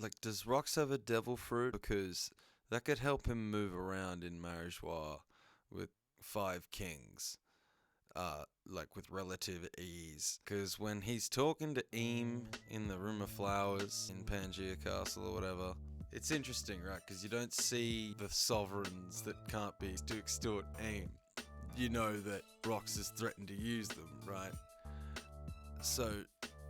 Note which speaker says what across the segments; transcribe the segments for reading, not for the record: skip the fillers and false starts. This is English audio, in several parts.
Speaker 1: like, does Rox have a devil fruit? Because that could help him move around in Marijois with 5 kings, like with relative ease. Because when he's talking to Eam in the Room of Flowers in Pangaea Castle or whatever, it's interesting, right? Because you don't see the sovereigns that can't be to extort Eam. You know that Rox has threatened to use them, right? So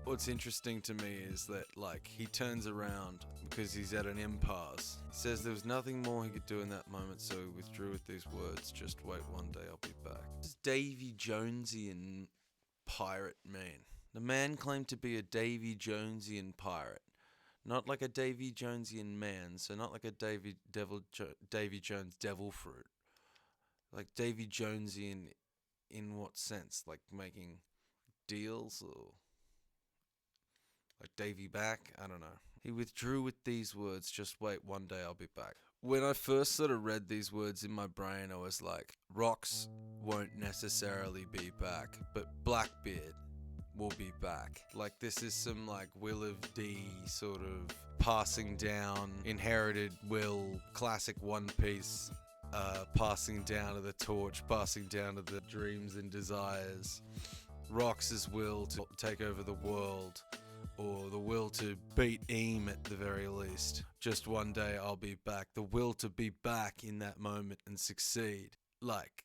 Speaker 1: what's interesting to me is that, like, he turns around because he's at an impasse. He says there was nothing more he could do in that moment, so he withdrew with these words, "Just wait, one day I'll be back." This is Davy Jonesian pirate man. The man claimed to be a Davy Jonesian pirate. Not like a Davy Jonesian man, so not like a Davy Jones devil fruit. Like Davy Jonesian in what sense? Like making deals, or like Davy back? I don't know. He withdrew with these words, "Just wait, one day I'll be back." When I first sort of read these words in my brain, I was like, Rox won't necessarily be back, but Blackbeard will be back. Like, this is some like Will of D sort of passing down, inherited will, classic One Piece, passing down of the torch, passing down of the dreams and desires. Rox's will to take over the world, or the will to beat Eam at the very least. Just one day I'll be back. The will to be back in that moment and succeed. Like,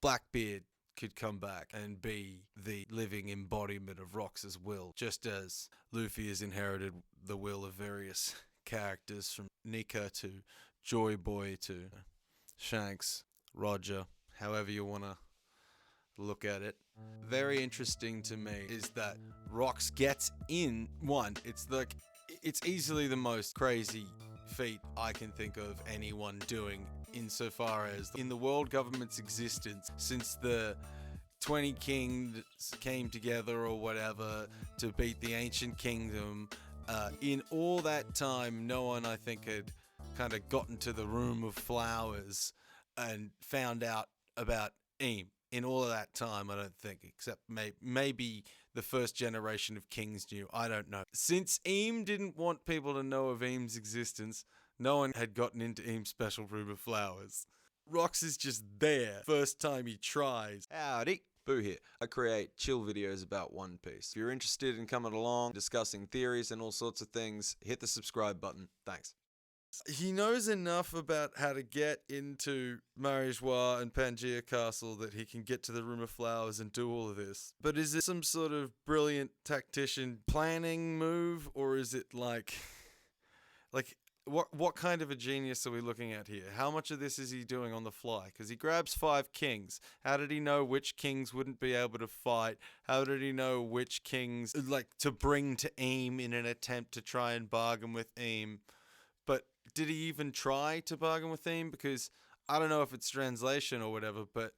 Speaker 1: Blackbeard could come back and be the living embodiment of Rox's will, just as Luffy has inherited the will of various characters, from Nika to Joy Boy to Shanks, Roger, however you want to look at it. Very interesting to me is that Rox gets in one. It's easily the most crazy feat I can think of anyone doing, insofar as in the world government's existence since the 20 kings came together or whatever to beat the ancient kingdom. In all that time, no one, I think, had kind of gotten to the Room of Flowers and found out about Eam. In all of that time, I don't think, except maybe the first generation of kings knew. I don't know. Since Eam didn't want people to know of Eam's existence, no one had gotten into Eam's special Room of Flowers. Rox is just there. First time he tries.
Speaker 2: Howdy. Boo here. I create chill videos about One Piece. If you're interested in coming along, discussing theories and all sorts of things, hit the subscribe button. Thanks.
Speaker 1: He knows enough about how to get into Marijois and Pangaea Castle that he can get to the Room of Flowers and do all of this. But is it some sort of brilliant tactician planning move, or is it like what kind of a genius are we looking at here? How much of this is he doing on the fly? Because he grabs 5 kings. How did he know which kings wouldn't be able to fight? How did he know which kings, like, to bring to Eam in an attempt to try and bargain with Eam? But did he even try to bargain with Eam? Because I don't know if it's translation or whatever, but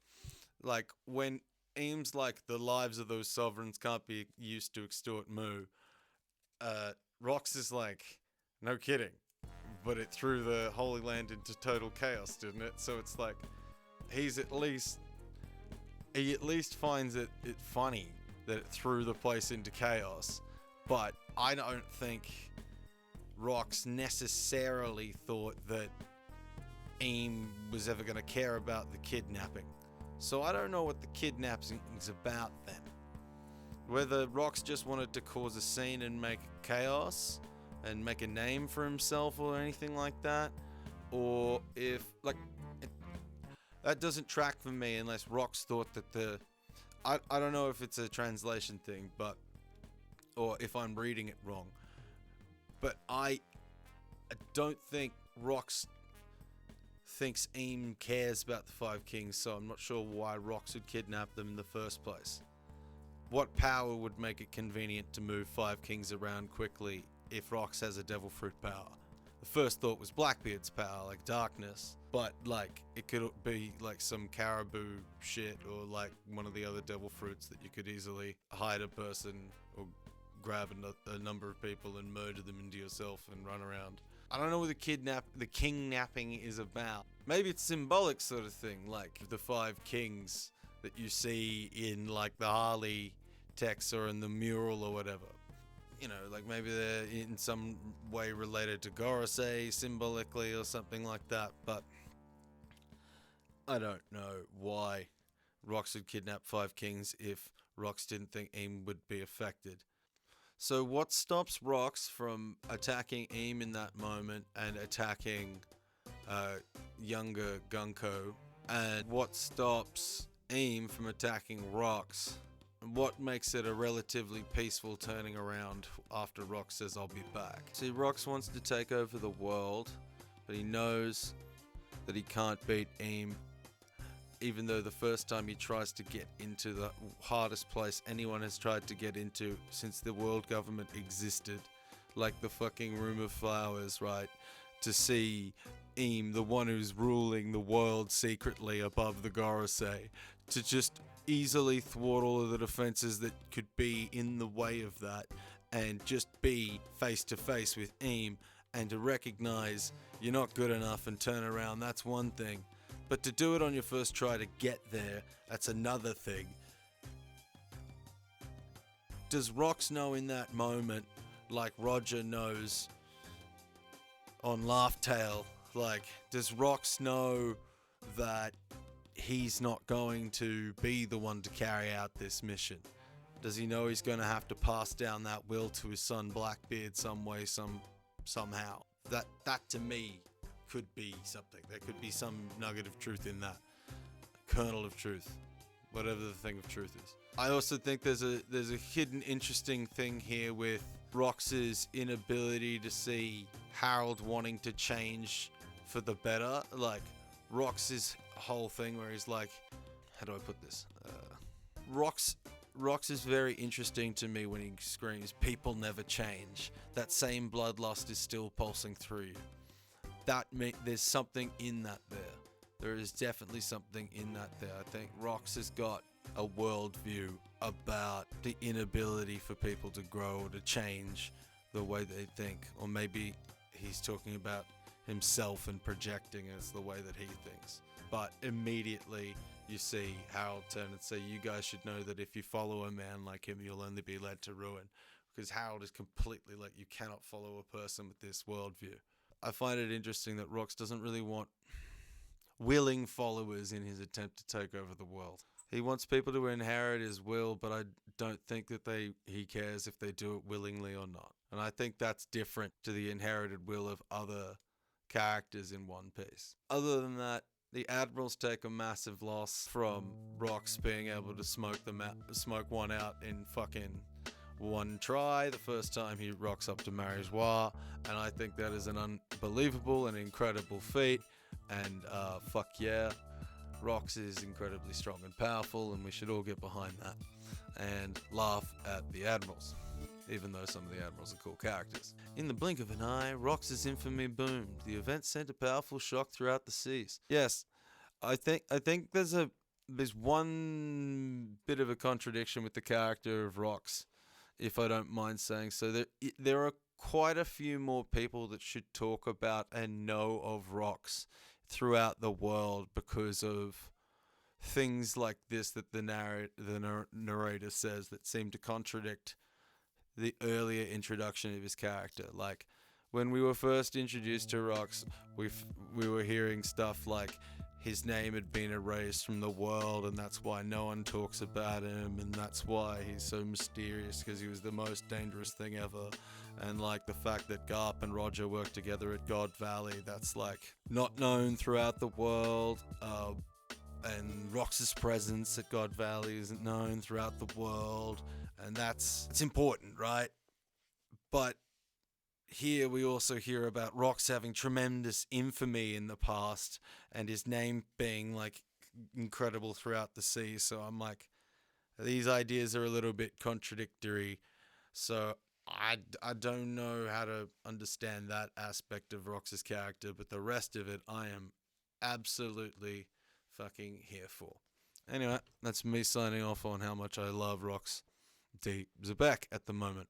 Speaker 1: like when Eam's like, the lives of those sovereigns can't be used to extort Mu, Rox is like, no kidding. But it threw the Holy Land into total chaos, didn't it? So it's like, he at least finds it funny that it threw the place into chaos. But I don't think Rox necessarily thought that Eam was ever going to care about the kidnapping. So I don't know what the kidnapping is about then. Whether Rox just wanted to cause a scene and make chaos and make a name for himself or anything like that, or if, like, that doesn't track for me unless Rox thought that I don't know if it's a translation thing, but, or if I'm reading it wrong, but I don't think Rox thinks Eam cares about the 5 kings, so I'm not sure why Rox would kidnap them in the first place. What power would make it convenient to move 5 kings around quickly if Rox has a devil fruit power? The first thought was Blackbeard's power, like darkness, but like it could be like some caribou shit, or like one of the other devil fruits that you could easily hide a person or grab a number of people and murder them into yourself and run around. I don't know what the king napping is about. Maybe it's symbolic sort of thing, like the 5 kings that you see in like the Harley text or in the mural or whatever. You know, like maybe they're in some way related to Gorosei symbolically or something like that, but I don't know why Rox would kidnap 5 kings if Rox didn't think Eam would be affected. So what stops Rox from attacking Eam in that moment and attacking younger Gunko? And what stops Eam from attacking Rox? And what makes it a relatively peaceful turning around after Rox says I'll be back? See, Rox wants to take over the world, but he knows that he can't beat Eam, even though the first time he tries to get into the hardest place anyone has tried to get into since the world government existed, like the fucking Room of Flowers, right? To see Eam, the one who's ruling the world secretly above the Gorosei, to just easily thwart all of the defenses that could be in the way of that and just be face to face with Eam, and to recognize you're not good enough and turn around, that's one thing. But to do it on your first try to get there, that's another thing. Does Rox know in that moment, like Roger knows on Laugh Tale, like, does Rox know that he's not going to be the one to carry out this mission? Does he know he's going to have to pass down that will to his son Blackbeard some way, somehow? That to me could be something. There could be some nugget of truth in that, kernel of truth, whatever the thing of truth is. I also think there's a hidden interesting thing here with Rox's inability to see Harold wanting to change for the better. Like Rox's whole thing where he's like, how do I put this? Rox is very interesting to me when he screams, "People never change." That same bloodlust is still pulsing through you. There's something in that there. There is definitely something in that there. I think Rox has got a worldview about the inability for people to grow or to change the way they think. Or maybe he's talking about himself and projecting as the way that he thinks. But immediately you see Harold turn and say, you guys should know that if you follow a man like him, you'll only be led to ruin. Because Harold is completely like, you cannot follow a person with this worldview. I find it interesting that Rox doesn't really want willing followers in his attempt to take over the world. He wants people to inherit his will, but I don't think that he cares if they do it willingly or not. And I think that's different to the inherited will of other characters in One Piece. Other than that, the admirals take a massive loss from Rox being able to smoke one out in fucking one try the first time he rocks up to Marijois, and I think that is an unbelievable and incredible feat, and fuck yeah, Rox is incredibly strong and powerful, and we should all get behind that and laugh at the admirals, even though some of the admirals are cool characters. In the blink of an eye, Rox's infamy boomed. The event sent a powerful shock throughout the seas. Yes, I think there's one bit of a contradiction with the character of Rox, if I don't mind saying so. There are quite a few more people that should talk about and know of Rox throughout the world because of things like this that the narrator says that seem to contradict the earlier introduction of his character. Like when we were first introduced to Rox, we were hearing stuff like his name had been erased from the world, and that's why no one talks about him, and that's why he's so mysterious, because he was the most dangerous thing ever. And like the fact that Garp and Roger worked together at God Valley, that's like not known throughout the world. And Rox's presence at God Valley isn't known throughout the world, and it's important, right? But here we also hear about Rox having tremendous infamy in the past and his name being like incredible throughout the sea. So I'm like, these ideas are a little bit contradictory. So I don't know how to understand that aspect of Rox's character, but the rest of it I am absolutely fucking here for. Anyway, that's me signing off on how much I love Rox D. Xebec at the moment.